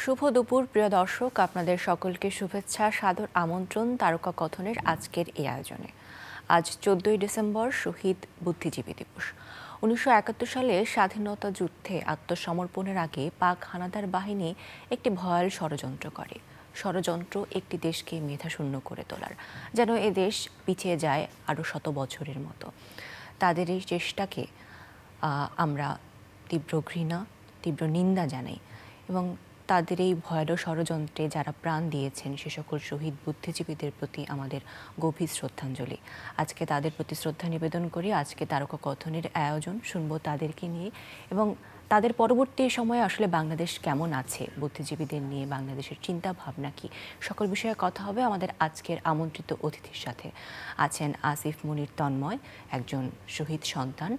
শুভ দুপুর প্রিয় দর্শক, আপনাদের সকলকে শুভেচ্ছা, সাদর আমন্ত্রণ তারকা কথনের আজকের এই আয়োজনে। আজ 14ই ডিসেম্বর শহীদ বুদ্ধিজীবী দিবস। 1971 সালে স্বাধীনতা যুদ্ধে আত্মসমর্পণের আগে পাক হানাদার বাহিনী একটি ভয়াল ষড়যন্ত্র করে। ষড়যন্ত্র একটি দেশকে মেধাশূন্য করে তোলার, যেন এ দেশ পিছিয়ে যায় আরও শত বছরের মতো। তাদের এই চেষ্টাকে আমরা তীব্র ঘৃণা, তীব্র নিন্দা জানাই এবং তাদের এই ভয়ানক ষড়যন্ত্রে যারা প্রাণ দিয়েছেন সে সকল শহীদ বুদ্ধিজীবীদের প্রতি আমাদের গভীর শ্রদ্ধাঞ্জলি। আজকে তাদের প্রতি শ্রদ্ধা নিবেদন করি। আজকে তারকা কথনের আয়োজন শুনবো তাদেরকে নিয়ে এবং তাদের পরবর্তী সময়ে আসলে বাংলাদেশ কেমন আছে, বুদ্ধিজীবীদের নিয়ে বাংলাদেশের চিন্তা ভাবনা কি, সকল বিষয়ে কথা হবে আমাদের আজকের আমন্ত্রিত অতিথির সাথে। আছেন আসিফ মুনির তন্ময়, একজন শহীদ সন্তান।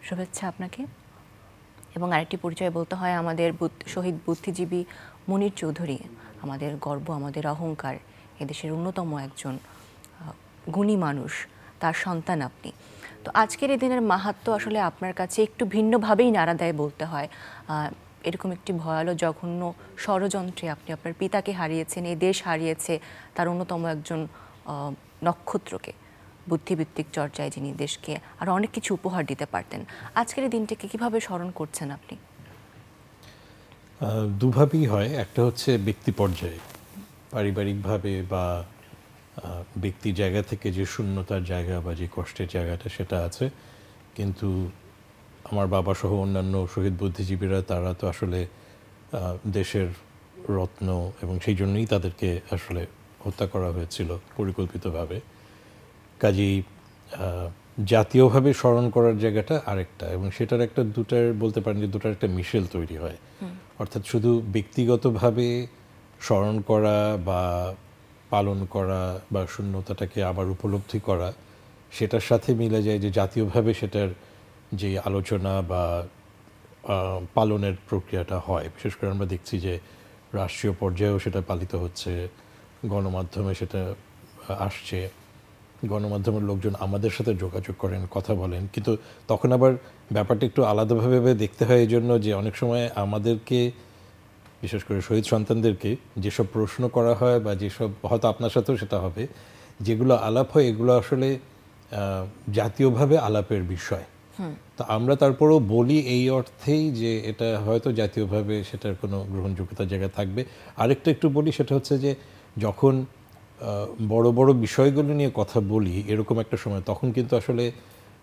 শুভেচ্ছা আপনাকে। এবং আরেকটি পরিচয় বলতে হয়, আমাদের শহীদ বুদ্ধিজীবী মুনির চৌধুরী, আমাদের গর্ব, আমাদের অহংকার, এদেশের অন্যতম একজন গুণী মানুষ, তার সন্তান আপনি। তো আজকের এই দিনের মাহাত্ম্য আসলে আপনার কাছে একটু ভিন্নভাবেই নাড়া দেয় বলতে হয়। এরকম একটি ভয়ালো জঘন্য ষড়যন্ত্রে আপনি আপনার পিতাকে হারিয়েছেন, এই দেশ হারিয়েছে তার অন্যতম একজন নক্ষত্রকে। বুদ্ধিভিত্তিক চর্চায় যিনি দেশকে আর অনেক কিছু উপহার দিতে পারতেন। আজকের এই দিনটিকে কিভাবে স্মরণ করছেন আপনি? দুভাবেই হয়। একটা হচ্ছে ব্যক্তি পর্যায়ে, পারিবারিকভাবে বা ব্যক্তি জায়গা থেকে যে শূন্যতার জায়গা বা যে কষ্টের জায়গাটা সেটা আছে। কিন্তু আমার বাবা সহ অন্যান্য শহীদ বুদ্ধিজীবীরা তারা তো আসলে দেশের রত্ন এবং সেই জন্যই তাদেরকে আসলে হত্যা করা হয়েছিল পরিকল্পিতভাবে। কাজেই জাতীয়ভাবে স্মরণ করার জায়গাটা আরেকটা, এবং সেটার একটা দুটার বলতে পারেন যে দুটার একটা মিশেল তৈরি হয়। অর্থাৎ শুধু ব্যক্তিগতভাবে স্মরণ করা বা পালন করা বা শূন্যতাটাকে আবার উপলব্ধি করা, সেটার সাথে মিলে যায় যে জাতীয়ভাবে সেটার যে আলোচনা বা পালনের প্রক্রিয়াটা হয়। বিশেষ করে আমরা দেখছি যে রাষ্ট্রীয় পর্যায়েও সেটা পালিত হচ্ছে, গণমাধ্যমে সেটা আসছে, গণমাধ্যমের লোকজন আমাদের সাথে যোগাযোগ করেন, কথা বলেন। কিন্তু তখন আবার ব্যাপারটা একটু আলাদাভাবে দেখতে হয়, এই জন্য যে অনেক সময় আমাদেরকে, বিশেষ করে শহীদ সন্তানদেরকে যেসব প্রশ্ন করা হয় বা যেসব, হয়তো আপনার সাথেও সেটা হবে, যেগুলো আলাপ হয় এগুলো আসলে জাতীয়ভাবে আলাপের বিষয়। তো আমরা তারপরেও বলি এই অর্থেই যে এটা হয়তো জাতীয়ভাবে সেটার কোনো গ্রহণযোগ্যতার জায়গায় থাকবে। আরেকটা একটু বলি, সেটা হচ্ছে যে যখন বড় বড় বিষয়গুলো নিয়ে কথা বলি এরকম একটা সময়, তখন কিন্তু আসলে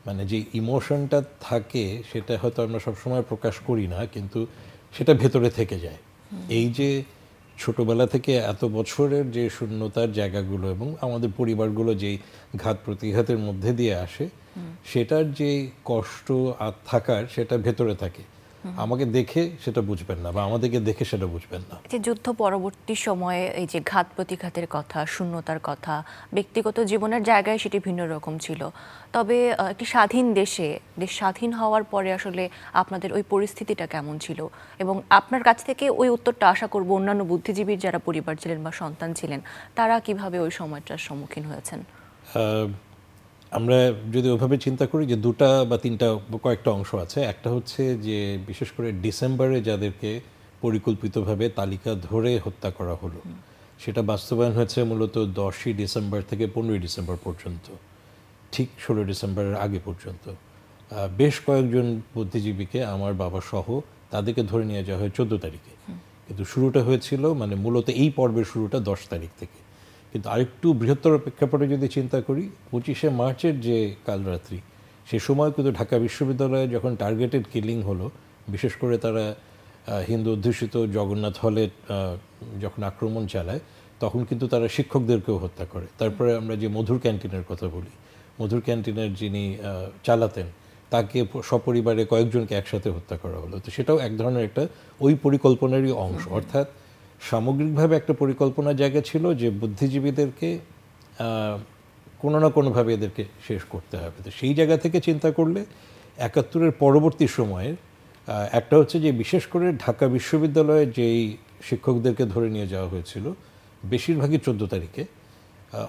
মানে যে ইমোশনটা থাকে সেটা হয়তো আমরা সবসময় প্রকাশ করি না, কিন্তু সেটা ভেতরে থেকে যায়। এই যে ছোটবেলা থেকে এত বছরের যে শূন্যতার জায়গাগুলো এবং আমাদের পরিবারগুলো যেই ঘাত প্রতিঘাতের মধ্যে দিয়ে আসে, সেটার যে কষ্ট আর থাকার সেটা ভেতরে থাকে। আমাকে দেখে সেটা বুঝবেন না বা আমাদেরকে দেখে সেটা বুঝবেন না। যে যুদ্ধ পরবর্তী সময়ে এই যে ঘাত প্রতিঘাতের কথা, শূন্যতার কথা, ব্যক্তিগত জীবনের জায়গায় সেটি ভিন্ন রকম ছিল। তবে একটি স্বাধীন দেশ স্বাধীন হওয়ার পরে আসলে আপনাদের ওই পরিস্থিতিটা কেমন ছিল, এবং আপনার কাছ থেকে ওই উত্তরটা আশা করব অন্যান্য বুদ্ধিজীবীর যারা পরিবার ছিলেন বা সন্তান ছিলেন তারা কিভাবে ওই সময়টার সম্মুখীন হয়েছেন। আমরা যদি ওভাবে চিন্তা করি যে দুটা বা তিনটা কয়েকটা অংশ আছে। একটা হচ্ছে যে বিশেষ করে ডিসেম্বরে যাদেরকে পরিকল্পিতভাবে তালিকা ধরে হত্যা করা হলো, সেটা বাস্তবায়ন হয়েছে মূলত 10ই ডিসেম্বর থেকে 15ই ডিসেম্বর পর্যন্ত, ঠিক 16 ডিসেম্বরের আগে পর্যন্ত। বেশ কয়েকজন বুদ্ধিজীবীকে, আমার বাবা সহ, তাদেরকে ধরে নিয়ে যাওয়া হয় 14 তারিখে। কিন্তু শুরুটা হয়েছিল, মানে মূলত এই পর্বের শুরুটা 10 তারিখ থেকে। কিন্তু আরেকটু বৃহত্তর প্রেক্ষাপটে যদি চিন্তা করি, 25শে মার্চের যে কালরাত্রি, সে সময় কিন্তু ঢাকা বিশ্ববিদ্যালয়ে যখন টার্গেটেড কিলিং হলো, বিশেষ করে তারা হিন্দু অধ্যুষিত জগন্নাথ হলে যখন আক্রমণ চালায়, তখন কিন্তু তারা শিক্ষকদেরকেও হত্যা করে। তারপরে আমরা যে মধুর ক্যান্টিনের কথা বলি, মধুর ক্যান্টিনের যিনি চালাতেন তাকে সপরিবারে কয়েকজনকে একসাথে হত্যা করা হলো। তো সেটাও এক ধরনের একটা ওই পরিকল্পনারই অংশ। অর্থাৎ সামগ্রিকভাবে একটা পরিকল্পনার জায়গা ছিল যে বুদ্ধিজীবীদেরকে কোনো না কোনোভাবে এদেরকে শেষ করতে হবে। তো সেই জায়গা থেকে চিন্তা করলে 71-এর পরবর্তী সময়ে একটা হচ্ছে যে বিশেষ করে ঢাকা বিশ্ববিদ্যালয়ে যেই শিক্ষকদেরকে ধরে নিয়ে যাওয়া হয়েছিল, বেশিরভাগই 14 তারিখে,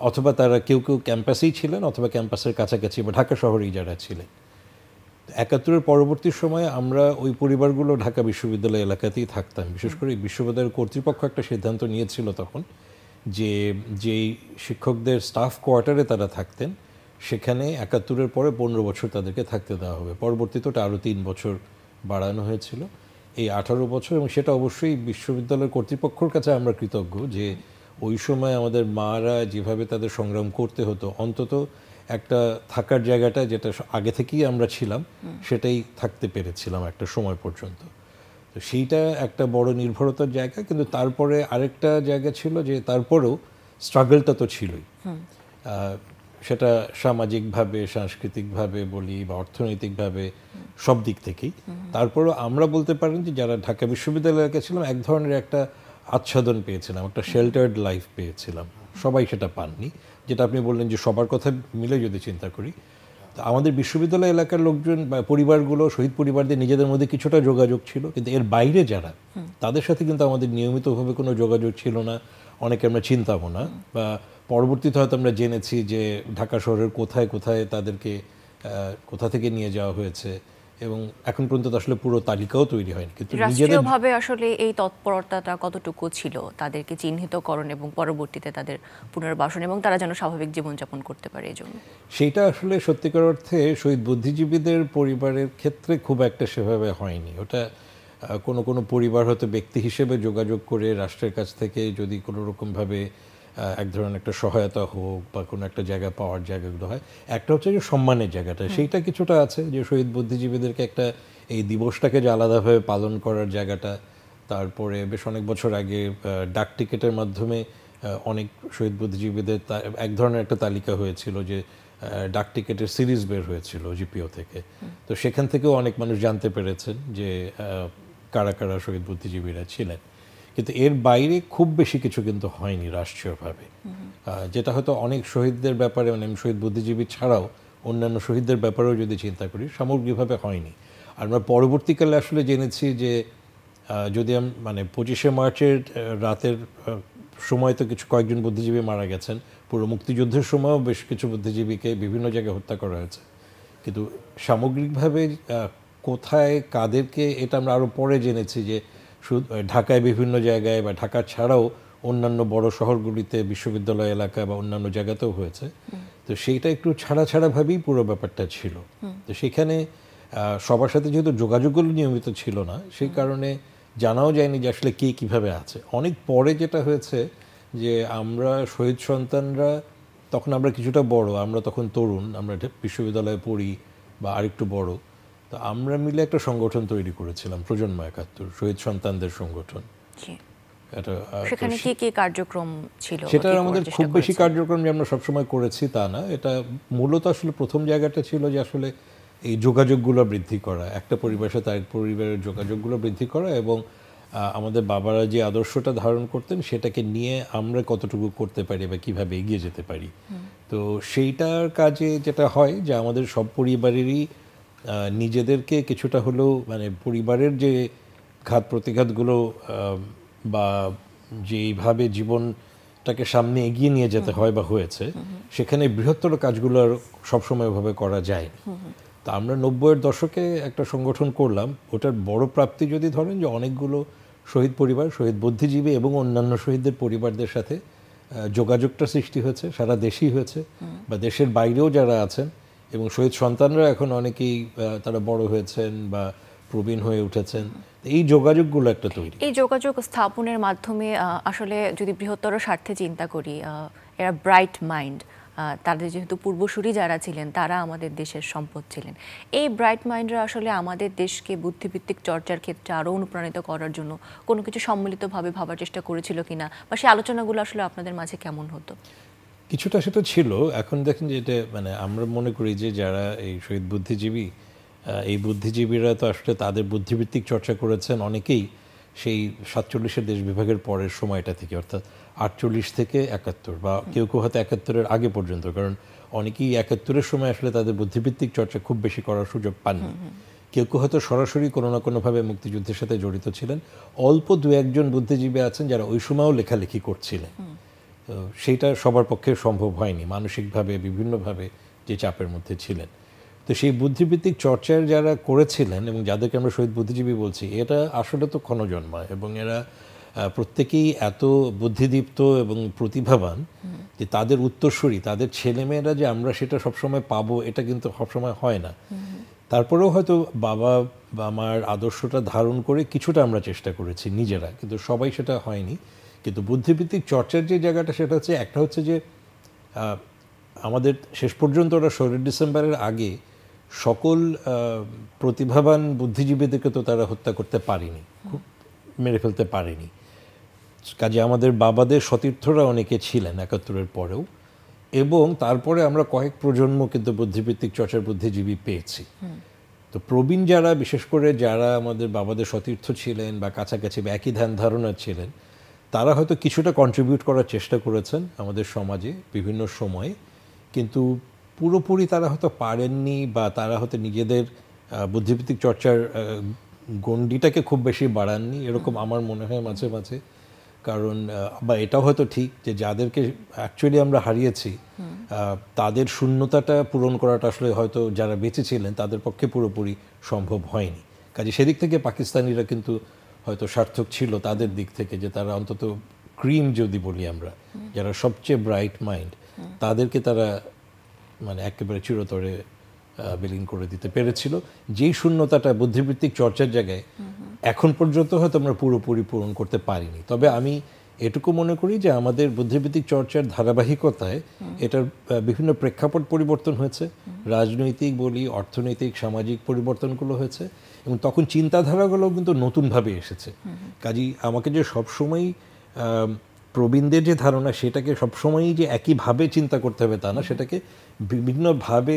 অথবা তারা কেউ কেউ ক্যাম্পাসেই ছিলেন অথবা ক্যাম্পাসের কাছাকাছি বা ঢাকা শহরেই যারা ছিলেন, একাত্তরের পরবর্তী সময়ে আমরা ওই পরিবারগুলো ঢাকা বিশ্ববিদ্যালয় এলাকাতেই থাকতাম। বিশেষ করে বিশ্ববিদ্যালয়ের কর্তৃপক্ষ একটা সিদ্ধান্ত নিয়েছিল তখন যে যেই শিক্ষকদের স্টাফ কোয়ার্টারে তারা থাকতেন সেখানে একাত্তরের পরে 15 বছর তাদেরকে থাকতে দেওয়া হবে। পরবর্তীতে ওটা আরও 3 বছর বাড়ানো হয়েছিল, এই 18 বছর। এবং সেটা অবশ্যই বিশ্ববিদ্যালয়ের কর্তৃপক্ষের কাছে আমরা কৃতজ্ঞ যে ওই সময় আমাদের মারা যেভাবে তাদের সংগ্রাম করতে হতো, অন্তত একটা থাকার জায়গাটা যেটা আগে থেকেই আমরা ছিলাম সেটাই থাকতে পেরেছিলাম একটা সময় পর্যন্ত। তো সেইটা একটা বড় নির্ভরতার জায়গা। কিন্তু তারপরে আরেকটা জায়গা ছিল যে তারপরেও স্ট্রাগলটা তো ছিলই, সেটা সামাজিকভাবে, সাংস্কৃতিকভাবে বলি বা অর্থনৈতিকভাবে, সব দিক থেকেই। তারপরেও আমরা বলতে পারেন যে যারা ঢাকা বিশ্ববিদ্যালয়ে ছিলাম এক ধরনের একটা আচ্ছাদন পেয়েছিলাম, একটা শেল্টার্ড লাইফ পেয়েছিলাম। সবাই সেটা পাননি, যেটা আপনি বললেন যে সবার কথা মিলে যদি চিন্তা করি, তো আমাদের বিশ্ববিদ্যালয় এলাকার লোকজন বা পরিবারগুলো, শহীদ পরিবারদের নিজেদের মধ্যে কিছুটা যোগাযোগ ছিল, কিন্তু এর বাইরে যারা, তাদের সাথে কিন্তু আমাদের নিয়মিতভাবে কোনো যোগাযোগ ছিল না। অনেকে আমরা চিনতামও না, বা পরবর্তীতে হয়তো আমরা জেনেছি যে ঢাকা শহরের কোথায় কোথায় তাদেরকে কোথা থেকে নিয়ে যাওয়া হয়েছে, এবং এখন পর্যন্ত আসলে পুরো তালিকাও তৈরি হয়নি। কিন্তু রাষ্ট্রীয়ভাবে আসলে এই তৎপরতাটা কতটুকু ছিল তাদেরকে চিহ্নিতকরণ এবং পরবর্তীতে তাদের পুনর্বাসন এবং তারা যেন স্বাভাবিক জীবনযাপন করতে পারে এই জন্য? সেইটা আসলে সত্যিকার অর্থে শহীদ বুদ্ধিজীবীদের পরিবারের ক্ষেত্রে খুব একটা সেভাবে হয়নি। ওটা কোনো কোনো পরিবার হয়তো ব্যক্তি হিসেবে যোগাযোগ করে রাষ্ট্রের কাছ থেকে যদি কোনো রকমভাবে এক ধরনের একটা সহায়তা হোক বা কোনো একটা জায়গা পাওয়ার জায়গাগুলো হয়। একটা হচ্ছে যে সম্মানের জায়গাটা, সেইটা কিছুটা আছে যে শহীদ বুদ্ধিজীবীদেরকে একটা এই দিবসটাকে যে আলাদাভাবে পালন করার জায়গাটা। তারপরে বেশ অনেক বছর আগে ডাক টিকেটের মাধ্যমে অনেক শহীদ বুদ্ধিজীবীদের এক ধরনের একটা তালিকা হয়েছিল, যে ডাক টিকেটের সিরিজ বের হয়েছিল জিপিও থেকে। তো সেখান থেকেও অনেক মানুষ জানতে পেরেছেন যে কারা কারা শহীদ বুদ্ধিজীবীরা ছিলেন। কিন্তু এর বাইরে খুব বেশি কিছু কিন্তু হয়নি রাষ্ট্রীয়ভাবে, যেটা হয়তো অনেক শহীদদের ব্যাপারে, মানে শহীদ বুদ্ধিজীবী ছাড়াও অন্যান্য শহীদদের ব্যাপারেও যদি চিন্তা করি, সামগ্রিকভাবে হয়নি। আর আমরা পরবর্তীকালে আসলে জেনেছি যে যদি মানে 25শে মার্চের রাতের সময় তো কয়েকজন বুদ্ধিজীবী মারা গেছেন, পুরো মুক্তিযুদ্ধের সময়ও বেশ কিছু বুদ্ধিজীবীকে বিভিন্ন জায়গায় হত্যা করা হয়েছে। কিন্তু সামগ্রিকভাবে কোথায় কাদেরকে, এটা আমরা আরও পরে জেনেছি যে ঢাকায় বিভিন্ন জায়গায় বা ঢাকা ছাড়াও অন্যান্য বড় শহরগুলিতে, বিশ্ববিদ্যালয় এলাকা বা অন্যান্য জায়গাতেও হয়েছে। তো সেইটা একটু ছাড়া ছাড়াভাবেই পুরো ব্যাপারটা ছিল। তো সেখানে সবার সাথে যেহেতু যোগাযোগগুলো নিয়মিত ছিল না, সেই কারণে জানাও যায়নি যে আসলে কে কীভাবে আছে। অনেক পরে যেটা হয়েছে যে আমরা শহীদ সন্তানরা, তখন আমরা কিছুটা বড়, আমরা তখন তরুণ, আমরা বিশ্ববিদ্যালয়ে পড়ি বা আরেকটু বড়, তো আমরা মিলে একটা সংগঠন তৈরি করেছিলাম, প্রজন্ম ৭১, শহীদ সন্তানদের সংগঠন। সেখানে কি কি কার্যক্রম ছিল? সেটা আমাদের খুব বেশি কার্যক্রম যে আমরা সবসময় করেছি তা না। এটা মূলত আসলে প্রথম জায়গাটা ছিল যে আসলে এই যোগাযোগগুলো বৃদ্ধি করা, একটা পরিবারের সাথে আরেক পরিবারের যোগাযোগগুলো বৃদ্ধি করা, এবং আমাদের বাবারা যে আদর্শটা ধারণ করতেন সেটাকে নিয়ে আমরা কতটুকু করতে পারি বা কীভাবে এগিয়ে যেতে পারি। তো সেইটার কাজে যেটা হয় যে আমাদের সব পরিবারেরই নিজেদেরকে কিছুটা হলেও, মানে পরিবারের যে ঘাত প্রতিঘাতগুলো বা যেইভাবে জীবনটাকে সামনে এগিয়ে নিয়ে যেতে হয় বা হয়েছে, সেখানে বৃহত্তর কাজগুলো আর সবসময় ওভাবে করা যায়। তা আমরা 90-এর দশকে একটা সংগঠন করলাম। ওটার বড় প্রাপ্তি যদি ধরেন যে অনেকগুলো শহীদ পরিবার, শহীদ বুদ্ধিজীবী এবং অন্যান্য শহীদদের পরিবারদের সাথে যোগাযোগটা সৃষ্টি হয়েছে, সারা দেশেই হয়েছে, বা দেশের বাইরেও যারা আছেন, এবং শহীদ সন্তানরা এখন অনেকেই তারা বড় হয়েছেন বা প্রবীণ হয়ে উঠেছেন। এই যোগাযোগগুলো একটা তৈরি, এই যোগাযোগ স্থাপনের মাধ্যমে আসলে যদি বৃহত্তর স্বার্থে চিন্তা করি, এরা ব্রাইট মাইন্ড, তাদের যেহেতু পূর্বসূরি যারা ছিলেন তারা আমাদের দেশের সম্পদ ছিলেন। এই ব্রাইট মাইন্ডরা আসলে আমাদের দেশকে বুদ্ধিভিত্তিক চর্চার ক্ষেত্রে আরও অনুপ্রাণিত করার জন্য কোনো কিছু সম্মিলিতভাবে ভাবার চেষ্টা করেছিল কিনা, বা সেই আলোচনাগুলো আসলে আপনাদের মাঝে কেমন হতো? কিছুটা সেটা ছিল। এখন দেখেন যে এটা, মানে আমরা মনে করি যে যারা এই শহীদ বুদ্ধিজীবী, এই বুদ্ধিজীবীরা তো আসলে তাদের বুদ্ধিভিত্তিক চর্চা করেছেন অনেকেই সেই 47-এর দেশ বিভাগের পরের সময়টা থেকে, অর্থাৎ 48 থেকে 71, বা কেউ কেউ হয়তো 71-এর আগে পর্যন্ত, কারণ অনেকেই 71-এর সময় আসলে তাদের বুদ্ধিভিত্তিক চর্চা খুব বেশি করার সুযোগ পাননি। কেউ কেউ হয়তো সরাসরি কোনো না কোনোভাবে মুক্তিযুদ্ধের সাথে জড়িত ছিলেন। অল্প দু একজন বুদ্ধিজীবী আছেন যারা ওই সময়ও লেখালেখি করছিলেন। তো সেইটা সবার পক্ষে সম্ভব হয়নি, মানসিকভাবে বিভিন্নভাবে যে চাপের মধ্যে ছিলেন। তো তো সেই বুদ্ধিভিত্তিক চর্চার যারা করেছিলেন এবং যাদেরকে আমরা শহীদ বুদ্ধিজীবী বলছি, এটা আসলে তো ক্ষণজন্মা, এবং এরা প্রত্যেকেই এত বুদ্ধিদীপ্ত এবং প্রতিভাবান যে তাদের উত্তরসূরি, তাদের ছেলেমেয়েরা যে আমরা সেটা সবসময় পাবো এটা কিন্তু সবসময় হয় না। তারপরেও হয়তো বাবা বা আমার আদর্শটা ধারণ করে কিছুটা আমরা চেষ্টা করেছি নিজেরা, কিন্তু সবাই সেটা হয়নি। কিন্তু বুদ্ধিভিত্তিক চর্চার যে জায়গাটা সেটা হচ্ছে, একটা হচ্ছে যে আমাদের শেষ পর্যন্ত ওরা 16 ডিসেম্বরের আগে সকল প্রতিভাবান বুদ্ধিজীবীদেরকে তো তারা হত্যা করতে পারেনি, খুব মেরে ফেলতে পারেনি। কাজে আমাদের বাবাদের সতীর্থরা অনেকে ছিলেন 71-এর পরেও, এবং তারপরে আমরা কয়েক প্রজন্ম কিন্তু বুদ্ধিভিত্তিক চর্চার বুদ্ধিজীবী পেয়েছি। তো প্রবীণ যারা, বিশেষ করে যারা আমাদের বাবাদের সতীর্থ ছিলেন বা কাছাকাছি বা একই ধ্যান ধারণা ছিলেন, তারা হয়তো কিছুটা কন্ট্রিবিউট করার চেষ্টা করেছেন আমাদের সমাজে বিভিন্ন সময়ে, কিন্তু পুরোপুরি তারা হয়তো পারেননি, বা তারা হয়তো নিজেদের বুদ্ধিভিত্তিক চর্চার গণ্ডিটাকে খুব বেশি বাড়াননি, এরকম আমার মনে হয় মাঝে মাঝে। কারণ বা এটাও হয়তো ঠিক যে যাদেরকে অ্যাকচুয়ালি আমরা হারিয়েছি তাদের শূন্যতাটা পূরণ করাটা আসলে হয়তো যারা বেঁচে ছিলেন তাদের পক্ষে পুরোপুরি সম্ভব হয়নি। কাজে সেদিক থেকে পাকিস্তানিরা কিন্তু হয়তো সার্থক ছিল তাদের দিক থেকে, যে তারা অন্তত ক্রিম যদি বলি আমরা, যারা সবচেয়ে ব্রাইট মাইন্ড, তাদেরকে তারা মানে একেবারে চিরতরে বিলীন করে দিতে পেরেছিল। যেই শূন্যতাটা বুদ্ধিভিত্তিক চর্চার জায়গায় এখন পর্যন্ত হয়তো আমরা পুরোপুরি পূরণ করতে পারিনি। তবে আমি এটুকু মনে করি যে আমাদের বুদ্ধিভিত্তিক চর্চার ধারাবাহিকতায় এটার বিভিন্ন প্রেক্ষাপট পরিবর্তন হয়েছে, রাজনৈতিক বলি, অর্থনৈতিক, সামাজিক পরিবর্তনগুলো হয়েছে, এবং তখন চিন্তাধারাগুলো কিন্তু নতুনভাবে এসেছে। কাজেই আমাকে যে সবসময়ই প্রবীণদের যে ধারণা সেটাকে সবসময়ই যে একইভাবে চিন্তা করতে হবে তা না, সেটাকে বিভিন্নভাবে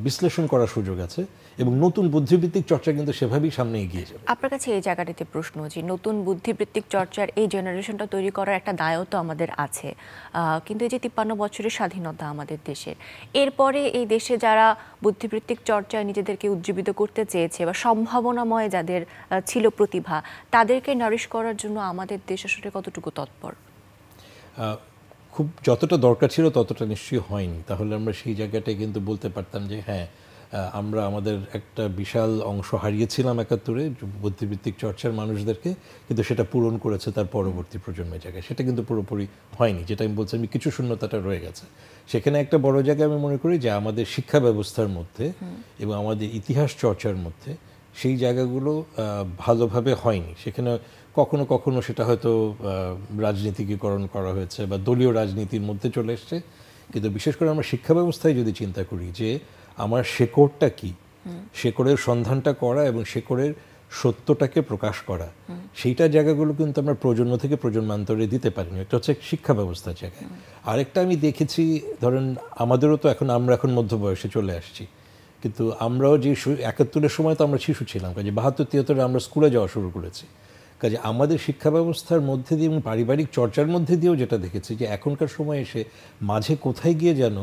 বিশ্লেষণ করার সুযোগ আছে, এবং নতুন বুদ্ধিবৃত্তিক চর্চা কিন্তু সেভাবেই সামনে এগিয়ে যাবে। আপনার কাছে এই জায়গাটিতে প্রশ্ন, যে নতুন বুদ্ধিবৃত্তিক চর্চার এই জেনারেশনটা তৈরি করার একটা দায়ও তো আমাদের আছে, কিন্তু এই যে 53 বছরের স্বাধীনতা আমাদের দেশের, এরপরে এই দেশে যারা বুদ্ধিবৃত্তিক চর্চায় নিজেদেরকে উজ্জীবিত করতে চেয়েছে বা সম্ভাবনাময় যাদের ছিল প্রতিভা, তাদেরকে নারিশ করার জন্য আমাদের দেশ আসলে কতটুকু তৎপর? খুব যতটা দরকার ছিল ততটা নিশ্চয়ই হয়নি। তাহলে আমরা সেই জায়গাটায় কিন্তু বলতে পারতাম যে হ্যাঁ, আমরা আমাদের একটা বিশাল অংশ হারিয়েছিলাম 71-এ বুদ্ধিবৃত্তিক চর্চার মানুষদেরকে, কিন্তু সেটা পূরণ করেছে তার পরবর্তী প্রজন্মের জায়গায়। সেটা কিন্তু পুরোপুরি হয়নি, যেটা আমি বলছি, আমি কিছু শূন্যতাটা রয়ে গেছে। সেখানে একটা বড় জায়গায় আমি মনে করি যে আমাদের শিক্ষা ব্যবস্থার মধ্যে এবং আমাদের ইতিহাস চর্চার মধ্যে সেই জায়গাগুলো ভালোভাবে হয়নি। সেখানে কখনো কখনো সেটা হয়তো রাজনীতিকীকরণ করা হয়েছে বা দলীয় রাজনীতির মধ্যে চলে এসছে, কিন্তু বিশেষ করে আমরা শিক্ষা ব্যবস্থায় যদি চিন্তা করি যে আমার শেকড়টা কি, শেকড়ের সন্ধানটা করা এবং শেকড়ের সত্যটাকে প্রকাশ করা, সেইটা জায়গাগুলো কিন্তু আমরা প্রজন্ম থেকে প্রজন্মান্তরে দিতে পারিনি। একটা হচ্ছে শিক্ষা ব্যবস্থার জায়গায়। আরেকটা আমি দেখেছি, ধরেন আমাদেরও তো আমরা এখন মধ্য বয়সে চলে আসছি, কিন্তু আমরাও যে 71-এর সময় তো আমরা শিশু ছিলাম, কাজে 72-73-এ আমরা স্কুলে যাওয়া শুরু করেছি। কাজে আমাদের শিক্ষা ব্যবস্থার মধ্যে দিয়ে এবং পারিবারিক চর্চার মধ্যে দিয়েও যেটা দেখেছি যে এখনকার সময় এসে মাঝে কোথায় গিয়ে যেন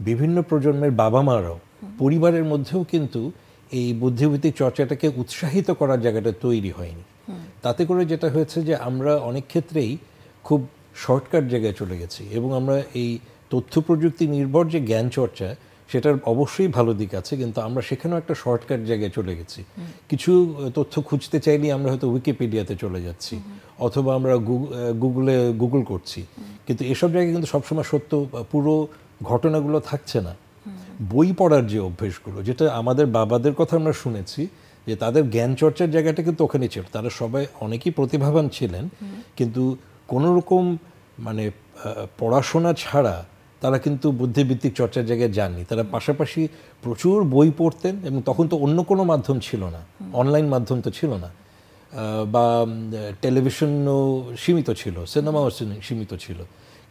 বিভিন্ন প্রজন্মের বাবা মারাও পরিবারের মধ্যেও কিন্তু এই বুদ্ধিবৃত্তিক চর্চাটাকে উৎসাহিত করার জায়গাটা তৈরি হয়নি। তাতে করে যেটা হয়েছে যে আমরা অনেক ক্ষেত্রেই খুব শর্টকাট জায়গায় চলে গেছি, এবং আমরা এই তথ্য প্রযুক্তি নির্ভর যে জ্ঞান চর্চা, সেটার অবশ্যই ভালো দিক আছে, কিন্তু আমরা সেখানেও একটা শর্টকাট জায়গায় চলে গেছি। কিছু তথ্য খুঁজতে চাইলে আমরা হয়তো উইকিপিডিয়াতে চলে যাচ্ছি, অথবা আমরা গুগল করছি, কিন্তু এসব জায়গায় কিন্তু সবসময় সত্য পুরো ঘটনাগুলো থাকছে না। বই পড়ার যে অভ্যেসগুলো, যেটা আমাদের বাবাদের কথা আমরা শুনেছি যে তাদের জ্ঞান চর্চার জায়গাটা কিন্তু ওখানে ছিল, তারা সবাই অনেকেই প্রতিভাবান ছিলেন, কিন্তু কোনো রকম মানে পড়াশোনা ছাড়া তারা কিন্তু বুদ্ধিবৃত্তিক চর্চার জায়গায় যাননি। তারা পাশাপাশি প্রচুর বই পড়তেন, এবং তখন তো অন্য কোনো মাধ্যম ছিল না, অনলাইন মাধ্যম তো ছিল না, বা টেলিভিশনও সীমিত ছিল, সিনেমাও সীমিত ছিল,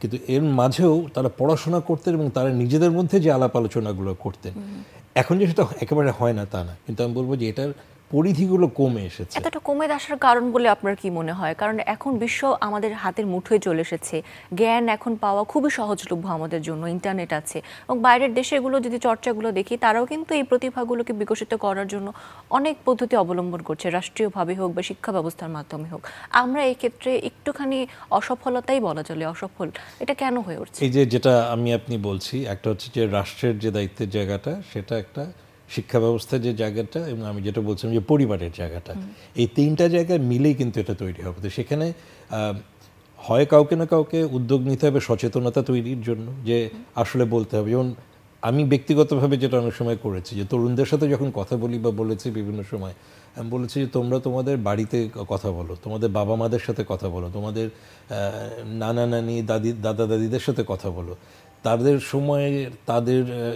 কিন্তু এর মাঝেও তারা পড়াশোনা করতেন এবং তারা নিজেদের মধ্যে যে আলাপ আলোচনাগুলো করতেন। এখন যে সেটা একেবারে হয় না তা না, কিন্তু আমি বলবো যে এটার পরিধিগুলো কমে এসেছে। এতটা কমে আসার কারণ বলে আপনার কি মনে হয়? কারণ এখন বিশ্ব আমাদের হাতের মুঠোয় চলে এসেছে, জ্ঞান এখন পাওয়া খুবই সহজলভ্য আমাদের জন্য, ইন্টারনেট আছে, এবং বাইরের দেশেগুলো যদি চর্চাগুলো দেখি, তারাও কিন্তু এই প্রতিভাগুলোকে বিকশিত করার জন্য অনেক পদ্ধতি অবলম্বন করছে, রাষ্ট্রীয়ভাবে হোক বা শিক্ষা ব্যবস্থার মাধ্যমে হোক। আমরা এই ক্ষেত্রে একটুখানি অসফলতাই বলা চলে, অসফল। এটা কেন হয়ে উঠছে? এই যে যেটা আপনি বলছি, একটা হচ্ছে যে রাষ্ট্রের যে দায়িত্বের জায়গাটা, সেটা একটা শিক্ষা ব্যবস্থার যে জায়গাটা এবং আমি যেটা বলছিলাম যে পরিবারের জায়গাটা, এই তিনটা জায়গায় মিলেই কিন্তু এটা তৈরি হবে। তো সেখানে হয় কাউকে না কাউকে উদ্যোগ নিতে হবে সচেতনতা তৈরির জন্য, যে আসলে বলতে হবে। যেমন আমি ব্যক্তিগতভাবে যেটা অনেক সময় করেছি, যে তরুণদের সাথে যখন কথা বলি বা বলেছি বিভিন্ন সময়, আমি বলেছি যে তোমরা তোমাদের বাড়িতে কথা বলো, তোমাদের বাবা মাদের সাথে কথা বলো, তোমাদের নানা নানি দাদা দাদিদের সাথে কথা বলো, তাদের সময়ে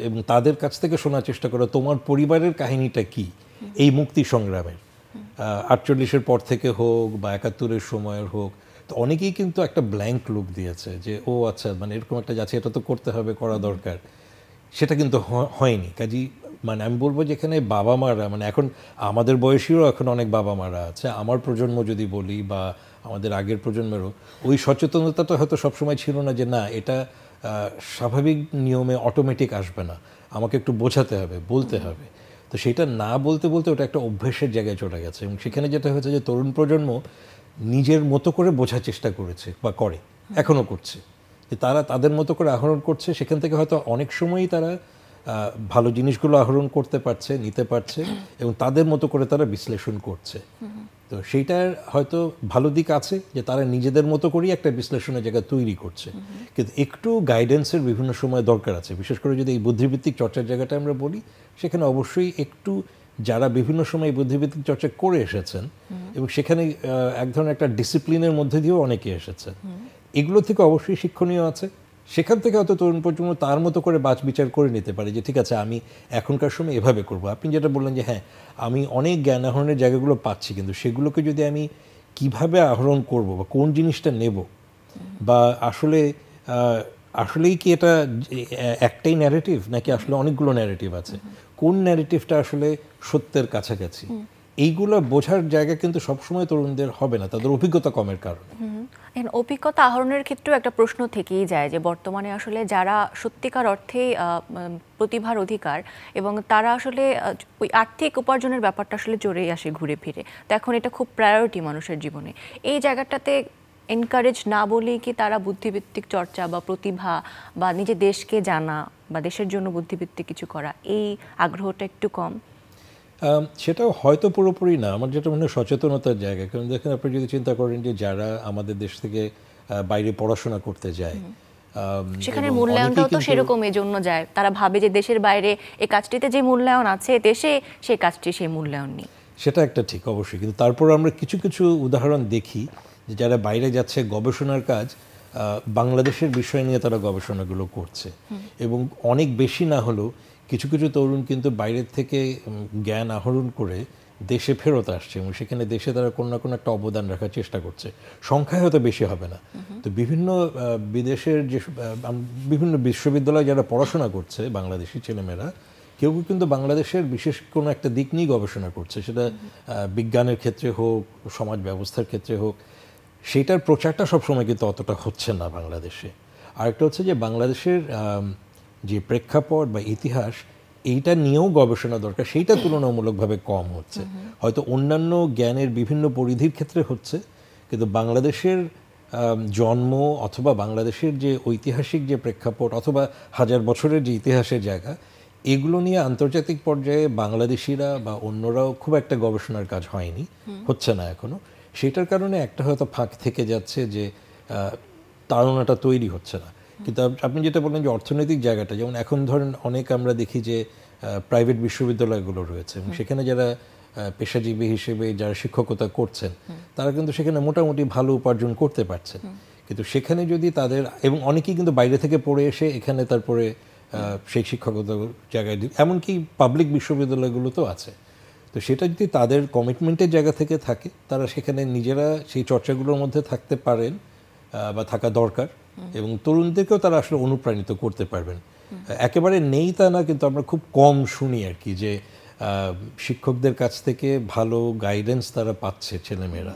এবং তাদের কাছ থেকে শোনার চেষ্টা করো তোমার পরিবারের কাহিনীটা কি এই মুক্তি সংগ্রামের, 48-এর পর থেকে হোক বা 71-এর সময়ের হোক। তো অনেকেই কিন্তু একটা ব্ল্যাঙ্ক লুক দিয়েছে যে ও আচ্ছা, মানে এরকম একটা যাচ্ছে, এটা তো করতে হবে, করা দরকার। সেটা কিন্তু হয়নি। কাজী মানে আমি বলবো যে এখানে বাবা মারা, মানে এখন আমাদের বয়সীরও এখন অনেক বাবা মারা আছে, আমার প্রজন্ম যদি বলি বা আমাদের আগের প্রজন্মেরও, ওই সচেতনতাটা হয়তো সবসময় ছিল না যে না, এটা স্বাভাবিক নিয়মে অটোমেটিক আসবে না, আমাকে একটু বোঝাতে হবে, বলতে হবে। তো সেটা না বলতে বলতে ওটা একটা অভ্যেসের জায়গায় চলে গেছে, এবং সেখানে যেটা হয়েছে যে তরুণ প্রজন্ম নিজের মতো করে বোঝার চেষ্টা করেছে বা করে, এখনও করছে, যে তারা তাদের মতো করে আহরণ করছে। সেখান থেকে হয়তো অনেক সময়ই তারা ভালো জিনিসগুলো আহরণ করতে পারছে, নিতে পারছে, এবং তাদের মতো করে তারা বিশ্লেষণ করছে। তো সেইটার হয়তো ভালো দিক আছে যে তারা নিজেদের মতো করেই একটা বিশ্লেষণের জায়গা তৈরি করছে, কিন্তু একটু গাইডেন্সের বিভিন্ন সময় দরকার আছে। বিশেষ করে যদি এই বুদ্ধিভিত্তিক চর্চার জায়গাটা আমরা বলি, সেখানে অবশ্যই একটু যারা বিভিন্ন সময় এই বুদ্ধিভিত্তিক চর্চা করে এসেছেন এবং সেখানে এক ধরনের একটা ডিসিপ্লিনের মধ্যে দিয়েও অনেকে এসেছেন, এগুলো থেকে অবশ্যই শিক্ষণীয় আছে। সেখান থেকে হয়তো তরুণ প্রজন্ম তার মতো করে বাছ বিচার করে নিতে পারে যে ঠিক আছে, আমি এখনকার সময় এভাবে করব। আপনি যেটা বললেন যে হ্যাঁ, আমি অনেক জ্ঞান আহরণের জায়গাগুলো পাচ্ছি, কিন্তু সেগুলোকে যদি আমি কিভাবে আহরণ করব বা কোন জিনিসটা নেব, বা আসলেই কি এটা একটাই ন্যারেটিভ নাকি আসলে অনেকগুলো ন্যারেটিভ আছে, কোন ন্যারেটিভটা আসলে সত্যের কাছাকাছি, এইগুলো বোঝার জায়গা কিন্তু সবসময় তরুণদের হবে না, তাদের অভিজ্ঞতা কমের কারণে। অভিজ্ঞতা আহরণের ক্ষেত্রেও একটা প্রশ্ন থেকেই যায় যে বর্তমানে আসলে যারা সত্যিকার অর্থে প্রতিভার অধিকার এবং তারা আসলে ওই আর্থিক উপার্জনের ব্যাপারটা আসলে চলেই আসে ঘুরে ফিরে, তো এখন এটা খুব প্রায়োরিটি মানুষের জীবনে। এই জায়গাটাতে এনকারেজ না বলেই কি তারা বুদ্ধিভিত্তিক চর্চা বা প্রতিভা বা নিজের দেশকে জানা বা দেশের জন্য বুদ্ধিভিত্তিক কিছু করা, এই আগ্রহটা একটু কম? সেটাও হয়তো পুরোপুরি না। আমার যেটা মনে হয় সচেতনতার জায়গা। কারণ দেখেন, আপনি যদি চিন্তা করেন যে যারা আমাদের দেশ থেকে বাইরে পড়াশোনা করতে যায়, সেখানে মূল্যায়নটাও তো সেরকম এই জন্য যায়, তারা ভাবে যে দেশের বাইরে এই কাজটিতে যে মূল্যায়ন আছে, দেশে সেই কাজটি সেই মূল্যায়ন নেই। সেটা একটা ঠিক, অবশ্যই। কিন্তু তারপর আমরা কিছু কিছু উদাহরণ দেখি যে যারা বাইরে যাচ্ছে গবেষণার কাজ, বাংলাদেশের বিষয় নিয়ে তারা গবেষণাগুলো করছে, এবং অনেক বেশি না হলেও কিছু কিছু তরুণ কিন্তু বাইরের থেকে জ্ঞান আহরণ করে দেশে ফেরত আসছে, এবং সেখানে দেশে তারা কোনো না কোনো একটা অবদান রাখার চেষ্টা করছে। সংখ্যায় হয়তো বেশি হবে না, তো বিভিন্ন বিদেশের যে বিভিন্ন বিশ্ববিদ্যালয়ে যারা পড়াশোনা করছে বাংলাদেশি ছেলেমেয়েরা, কেউ কিন্তু বাংলাদেশের বিশেষ কোনো একটা দিক নিয়ে গবেষণা করছে, সেটা বিজ্ঞানের ক্ষেত্রে হোক, সমাজ ব্যবস্থার ক্ষেত্রে হোক। সেইটার প্রচারটা সবসময় কিন্তু অতটা হচ্ছে না বাংলাদেশে। আরেকটা হচ্ছে যে বাংলাদেশের যে প্রেক্ষাপট বা ইতিহাস, এইটা নিয়েও গবেষণা দরকার, সেইটা তুলনামূলকভাবে কম হচ্ছে। হয়তো অন্যান্য জ্ঞানের বিভিন্ন পরিধির ক্ষেত্রে হচ্ছে, কিন্তু বাংলাদেশের জন্ম অথবা বাংলাদেশের যে ঐতিহাসিক যে প্রেক্ষাপট অথবা হাজার বছরের যে ইতিহাসের জায়গা, এগুলো নিয়ে আন্তর্জাতিক পর্যায়ে বাংলাদেশিরা বা অন্যরাও খুব একটা গবেষণার কাজ হয়নি, হচ্ছে না এখনো। সেটার কারণে একটা হয়তো ফাঁক থেকে যাচ্ছে যে তাড়নাটা তৈরি হচ্ছে না। কিন্তু আপনি যেটা বললেন যে অর্থনৈতিক জায়গাটা, যেমন এখন ধরেন অনেক আমরা দেখি যে প্রাইভেট বিশ্ববিদ্যালয়গুলো রয়েছে, এবং সেখানে যারা পেশাজীবী হিসেবে যারা শিক্ষকতা করছেন, তারা কিন্তু সেখানে মোটামুটি ভালো উপার্জন করতে পারছেন। কিন্তু সেখানে যদি তাদের, এবং অনেকেই কিন্তু বাইরে থেকে পড়ে এসে এখানে তারপরে সেই শিক্ষকতা জায়গায়, এমনকি পাবলিক বিশ্ববিদ্যালয়গুলোতেও আছে। তো সেটা যদি তাদের কমিটমেন্টের জায়গা থেকে থাকে, তারা সেখানে নিজেরা সেই চর্চাগুলোর মধ্যে থাকতে পারেন বা থাকা দরকার, এবং তরুণদেরকেও তারা আসলে অনুপ্রাণিত করতে পারবেন। একেবারে নেই তা না, কিন্তু আমরা খুব কম শুনি আর কি যে শিক্ষকদের কাছ থেকে ভালো গাইডেন্স তারা পাচ্ছে ছেলেমেয়েরা।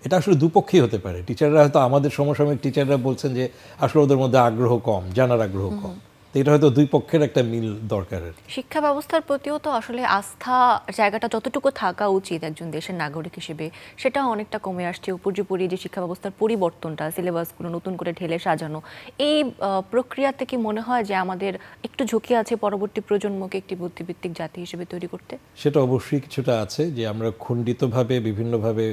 এটা আসলে দুপক্ষেই হতে পারে। টিচাররা হয়তো, আমাদের সমসাময়িক টিচাররা বলছেন যে আসলে ওদের মধ্যে আগ্রহ কম, জানার আগ্রহ কম। তো এটা হয়তো দুই পক্ষের একটা মিল দরকারের। শিক্ষা ব্যবস্থার প্রতিও তো আসলে আস্থা জায়গাটা যতটুকু থাকা উচিত একজন দেশের নাগরিক হিসেবে সেটা অনেকটা কমে আসছে। উপর্যুপরি যে শিক্ষা ব্যবস্থার পরিবর্তনটা, সিলেবাসগুলো নতুন করে ঢেলে সাজানো, এই প্রক্রিয়াতে কি মনে হয় যে আমাদের একটু ঝুঁকি আছে পরবর্তী প্রজন্মকে একটি বুদ্ধিভিত্তিক জাতি হিসেবে তৈরি করতে? সেটা অবশ্যই কিছুটা আছে, যে আমরা খণ্ডিতভাবে বিভিন্নভাবে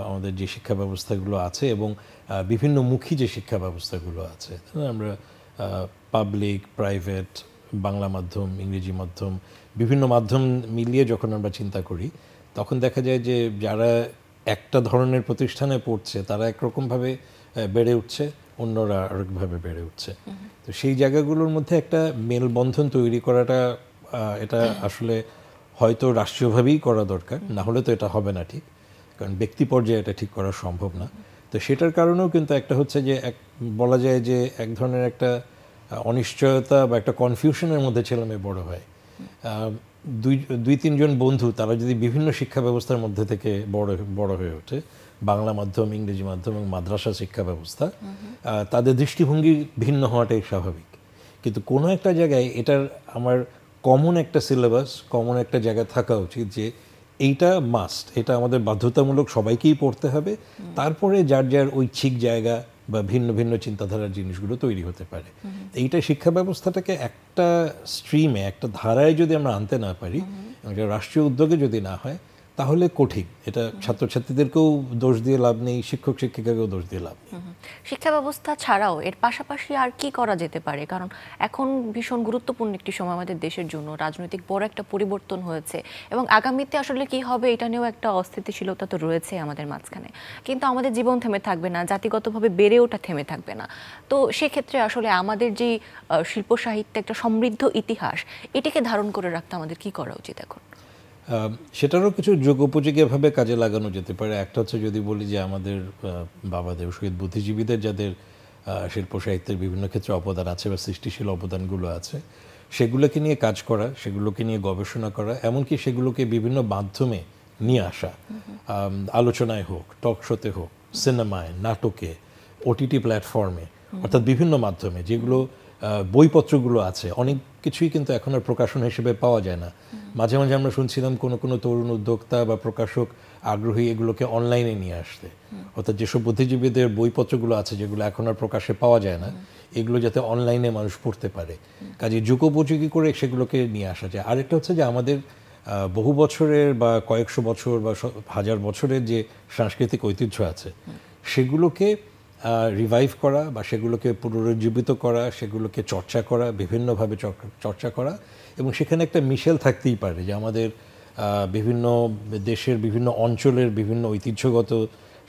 আমাদের যে শিক্ষা ব্যবস্থাগুলো আছে এবং বিভিন্নমুখী যে শিক্ষা ব্যবস্থাগুলো আছে, আমরা পাবলিক, প্রাইভেট, বাংলা মাধ্যম, ইংরেজি মাধ্যম, বিভিন্ন মাধ্যম মিলিয়ে যখন আমরা চিন্তা করি, তখন দেখা যায় যে যারা একটা ধরনের প্রতিষ্ঠানে পড়ছে তারা একরকমভাবে বেড়ে উঠছে, অন্যরা আরেকভাবে বেড়ে উঠছে। তো সেই জায়গাগুলোর মধ্যে একটা মেলবন্ধন তৈরি করাটা এটা আসলে হয়তো রাষ্ট্রীয়ভাবেই করা দরকার, না হলে তো এটা হবে না ঠিক, কারণ ব্যক্তি পর্যায়ে এটা ঠিক করা সম্ভব না। তো সেটার কারণেও কিন্তু একটা হচ্ছে যে বলা যায় যে এক ধরনের একটা অনিশ্চয়তা বা একটা কনফিউশনের মধ্যে ছেলেমেয়ে বড় হয়। দুই তিনজন বন্ধু তারা যদি বিভিন্ন শিক্ষা ব্যবস্থার মধ্যে থেকে বড় হয়ে ওঠে, বাংলা মাধ্যম, ইংরেজি মাধ্যম এবং মাদ্রাসা শিক্ষা ব্যবস্থা, তাদের দৃষ্টিভঙ্গি ভিন্ন হওয়াটাই স্বাভাবিক। কিন্তু কোনো একটা জায়গায় এটার আমার কমন একটা সিলেবাস, কমন একটা জায়গা থাকা উচিত যে এইটা মাস্ট, এটা আমাদের বাধ্যতামূলক, সবাইকেই পড়তে হবে। তারপরে যার যার ঐচ্ছিক জায়গা বা ভিন্ন ভিন্ন চিন্তাধারার জিনিসগুলো তৈরি হতে পারে। এইটা শিক্ষা ব্যবস্থাটাকে একটা স্ট্রিমে, একটা ধারায় যদি আমরা আনতে না পারি, রাষ্ট্রীয় উদ্যোগে যদি না হয়, তাহলে কঠিন। এটা ছাত্রছাত্রীদেরকেও দোষ দিয়ে লাভ নেই, শিক্ষক শিক্ষিকাকেও দোষ দিয়ে লাভ নেই। শিক্ষা ব্যবস্থা ছাড়াও এর পাশাপাশি আর কি করা যেতে পারে? কারণ এখন ভীষণ গুরুত্বপূর্ণ একটি সময় আমাদের দেশের জন্য, রাজনৈতিক বড় একটা পরিবর্তন হয়েছে এবং আগামীতে আসলে কি হবে এটা নিয়েও একটা অস্থিতিশীলতা তো রয়েছে আমাদের মাঝখানে। কিন্তু আমাদের জীবন থেমে থাকবে না, জাতিগতভাবে বেড়ে ওঠা থেমে থাকবে না। তো সেক্ষেত্রে আসলে আমাদের যে শিল্প সাহিত্যে একটা সমৃদ্ধ ইতিহাস, এটিকে ধারণ করে রাখতে আমাদের কি করা উচিত এখন? সেটারও কিছু যোগোপযোগীভাবে কাজে লাগানো যেতে পারে। একটা হচ্ছে যদি বলি যে আমাদের বাবাদের, শহীদ বুদ্ধিজীবীদের যাদের শিল্প সাহিত্যের বিভিন্ন ক্ষেত্রে অবদান আছে বা সৃষ্টিশীল অবদানগুলো আছে, সেগুলোকে নিয়ে কাজ করা, সেগুলোকে নিয়ে গবেষণা করা, এমনকি সেগুলোকে বিভিন্ন মাধ্যমে নিয়ে আসা, আলোচনায় হোক, টক শোতে হোক, সিনেমায়, নাটকে, ওটিটি প্ল্যাটফর্মে, অর্থাৎ বিভিন্ন মাধ্যমে যেগুলো বইপত্রগুলো আছে, অনেক কিছুই কিন্তু এখন আর প্রকাশন হিসেবে পাওয়া যায় না। মাঝে মাঝে আমরা শুনছিলাম কোনো তরুণ উদ্যোক্তা বা প্রকাশক আগ্রহী এগুলোকে অনলাইনে নিয়ে আসতে, অর্থাৎ যেসব বুদ্ধিজীবীদের বইপত্রগুলো আছে যেগুলো এখন আর প্রকাশে পাওয়া যায় না, এগুলো যাতে অনলাইনে মানুষ পড়তে পারে, কাজে যুগোপযোগী করে সেগুলোকে নিয়ে আসা যায়। আরেকটা হচ্ছে যে আমাদের বহু বছরের বা কয়েকশো বছর বা হাজার বছরের যে সাংস্কৃতিক ঐতিহ্য আছে, সেগুলোকে রিভাইভ করা বা সেগুলোকে পুনরুজ্জীবিত করা, সেগুলোকে চর্চা করা, বিভিন্নভাবে চর্চা করা, এবং সেখানে একটা মিশেল থাকতেই পারে যে আমাদের বিভিন্ন দেশের বিভিন্ন অঞ্চলের বিভিন্ন ঐতিহ্যগত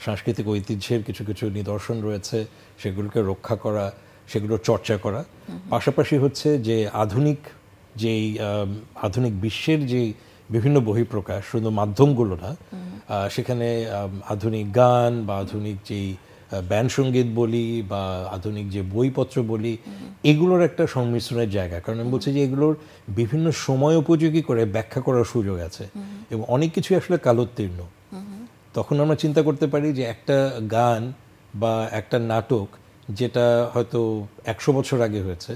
সাংস্কৃতিক ঐতিহ্যের কিছু কিছু নিদর্শন রয়েছে, সেগুলোকে রক্ষা করা, সেগুলো চর্চা করা। পাশাপাশি হচ্ছে যে আধুনিক বিশ্বের যে বিভিন্ন বহিঃপ্রকাশ, শুধু মাধ্যমগুলো না, সেখানে আধুনিক গান বা আধুনিক যেই ব্যান্ড সঙ্গীত বলি বা আধুনিক যে বইপত্র বলি, এগুলোর একটা সংমিশ্রণের জায়গা। কারণ আমি বলছি যে এগুলোর বিভিন্ন সময় উপযোগী করে ব্যাখ্যা করার সুযোগ আছে এবং অনেক কিছু আসলে কালোত্তীর্ণ। তখন আমরা চিন্তা করতে পারি যে একটা গান বা একটা নাটক যেটা হয়তো 100 বছর আগে হয়েছে,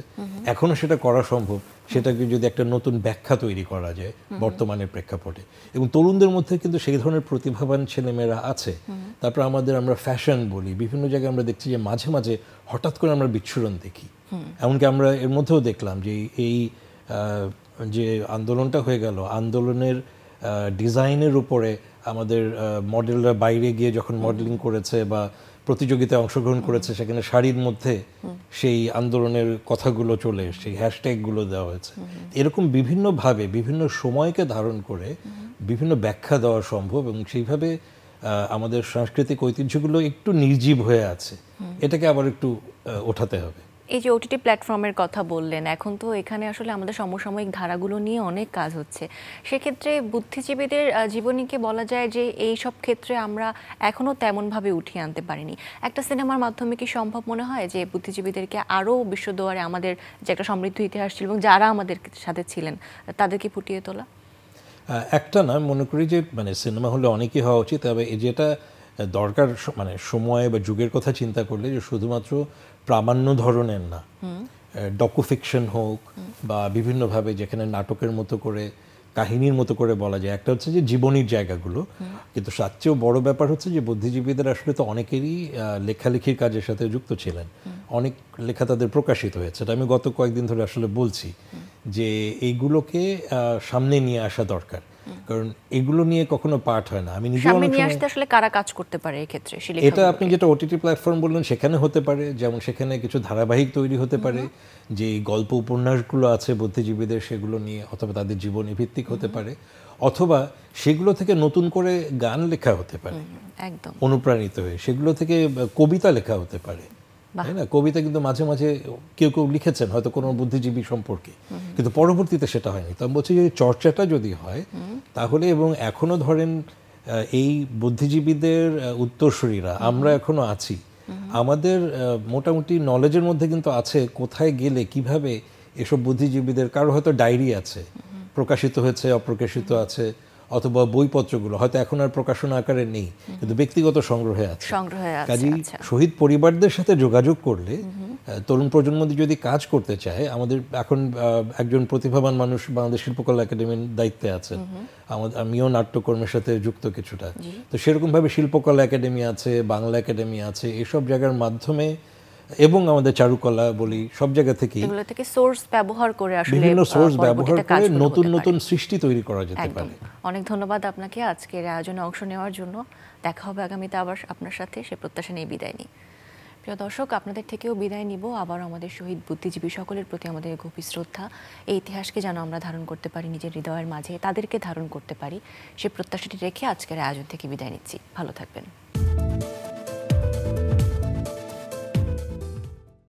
এখনো সেটা করা সম্ভব, সেটাকে যদি একটা নতুন ব্যাখ্যা তৈরি করা যায় বর্তমানের প্রেক্ষাপটে। এবং তরুণদের মধ্যে কিন্তু সেই ধরনের প্রতিভাবান ছেলেমেয়েরা আছে। তারপর আমরা ফ্যাশন বলি, বিভিন্ন জায়গায় আমরা দেখছি যে মাঝে মাঝে হঠাৎ করে আমরা বিচ্ছুরণ দেখি। এমনকি আমরা এর মধ্যেও দেখলাম যে এই যে আন্দোলনটা হয়ে গেল, আন্দোলনের ডিজাইনের উপরে আমাদের মডেলরা বাইরে গিয়ে যখন মডেলিং করেছে বা প্রতিযোগিতায় অংশগ্রহণ করেছে, সেখানে শাড়ির মধ্যে সেই আন্দোলনের কথাগুলো চলে এসছে, হ্যাশট্যাগুলো দেওয়া হয়েছে। এরকম বিভিন্নভাবে বিভিন্ন সময়কে ধারণ করে বিভিন্ন ব্যাখ্যা দেওয়া সম্ভব এবং সেইভাবে আমাদের সাংস্কৃতিক ঐতিহ্যগুলো একটু নির্জীব হয়ে আছে, এটাকে আবার একটু ওঠাতে হবে। এই যে ওটিটি প্ল্যাটফর্মের কথা বললেন, এখন তো এখানে আসলে আমাদের সমসাময়িক ধারাগুলো নিয়ে অনেক কাজ হচ্ছে। সেক্ষেত্রে বুদ্ধিজীবীদের জীবনীকে বলা যায় যে এই সব ক্ষেত্রে আমরা এখনও তেমনভাবে উঠিয়ে আনতে পারিনি। একটা সিনেমার মাধ্যমে কি সম্ভব মনে হয় যে বুদ্ধিজীবীদেরকে আরও বিশ্বদুয়ারে, আমাদের যে একটা সমৃদ্ধ ইতিহাস ছিল এবং যারা আমাদের সাথে ছিলেন তাদেরকে ফুটিয়ে তোলা? একটা না, মনে করি যে সিনেমা হলে অনেকই হওয়া উচিত, তবে যেটা দরকার সময় বা যুগের কথা চিন্তা করলে যে শুধুমাত্র প্রামাণ্য ধরনের না, ডকুফিকশন হোক বা বিভিন্নভাবে যেখানে নাটকের মতো করে কাহিনীর মতো করে বলা যায়, একটা হচ্ছে যে জীবনীর জায়গাগুলো, কিন্তু সবচেয়ে বড় ব্যাপার হচ্ছে যে বুদ্ধিজীবীদের আসলে তো অনেকেরই লেখালেখির কাজের সাথে যুক্ত ছিলেন, অনেক লেখা তাদের প্রকাশিত হয়েছে। এটা আমি গত কয়েকদিন ধরে আসলে বলছি যে এইগুলোকে সামনে নিয়ে আসা দরকার, কারণ এগুলো নিয়ে কখনো পাঠ হয় না। আমি নিজে সামনে নিয়ে আসতে আসলে কারা কাজ করতে পারে এই ক্ষেত্রে? এটা আপনি যেটা ওটিটি প্ল্যাটফর্ম বললেন সেখানে হতে পারে, যেমন সেখানে কিছু ধারাবাহিক তৈরি হতে পারে, যে গল্প উপন্যাসগুলো আছে বুদ্ধিজীবীদের সেগুলো নিয়ে, অথবা তাদের জীবনী ভিত্তিক হতে পারে, অথবা সেগুলো থেকে নতুন করে গান লেখা হতে পারে একদম অনুপ্রাণিত হয়ে, সেগুলো থেকে কবিতা লেখা হতে পারে, তাই না? কবিতা কিন্তু মাঝে মাঝে কেউ কেউ লিখেছেন হয়তো কোনো বুদ্ধিজীবী সম্পর্কে, কিন্তু পরবর্তীতে সেটা হয়নি। তো আমি বলছি যে চর্চাটা যদি হয় তাহলে, এবং এখনো ধরেন এই বুদ্ধিজীবীদের উত্তরসূরিরা আমরা এখনো আছি, আমাদের মোটামুটি নলেজের মধ্যে কিন্তু আছে কোথায় গেলে কিভাবে এসব বুদ্ধিজীবীদের, কারো হয়তো ডায়েরি আছে, প্রকাশিত হয়েছে, অপ্রকাশিত আছে, অথবা বইপত্রগুলো হয়তো এখন আর প্রকাশনা আকারে নেই, কিন্তু ব্যক্তিগত সংগ্রহে আছে। কাজেই শহীদ পরিবারদের সাথে যোগাযোগ করলে, তরুণ প্রজন্ম যদি কাজ করতে চায়, আমাদের এখন একজন প্রতিভাবান মানুষ বাংলাদেশ শিল্পকলা একাডেমির দায়িত্বে আছেন, আমিও নাট্যকর্মের সাথে যুক্ত কিছুটা, তো সেরকমভাবে শিল্পকলা একাডেমি আছে, বাংলা একাডেমি আছে, এসব জায়গার মাধ্যমে, এবং আমাদের চারুকলা বলি, সব জায়গা থেকে সোর্স ব্যবহার করে আসলে বিভিন্ন সোর্স ব্যবহার করে নতুন নতুন সৃষ্টি তৈরি করা যেতে পারে। অনেক ধন্যবাদ আপনাকে আজকের আয়োজনে অংশ নেওয়ার জন্য। দেখা হবে আগামীতে আবার আপনার সাথে, সে প্রত্যাশা নিয়ে বিদায় নিই। প্রিয় দর্শক, আপনাদের থেকেও বিদায় নিব। আবার আমাদের শহীদ বুদ্ধিজীবী সকলের প্রতি আমাদের গভীর শ্রদ্ধা। এই ইতিহাসকে যেন আমরা ধারণ করতে পারি নিজের হৃদয়ের মাঝে, তাদেরকে ধারণ করতে পারি, সে প্রত্যাশাটি রেখে আজকের আয়োজন থেকে বিদায় নিচ্ছি। ভালো থাকবেন।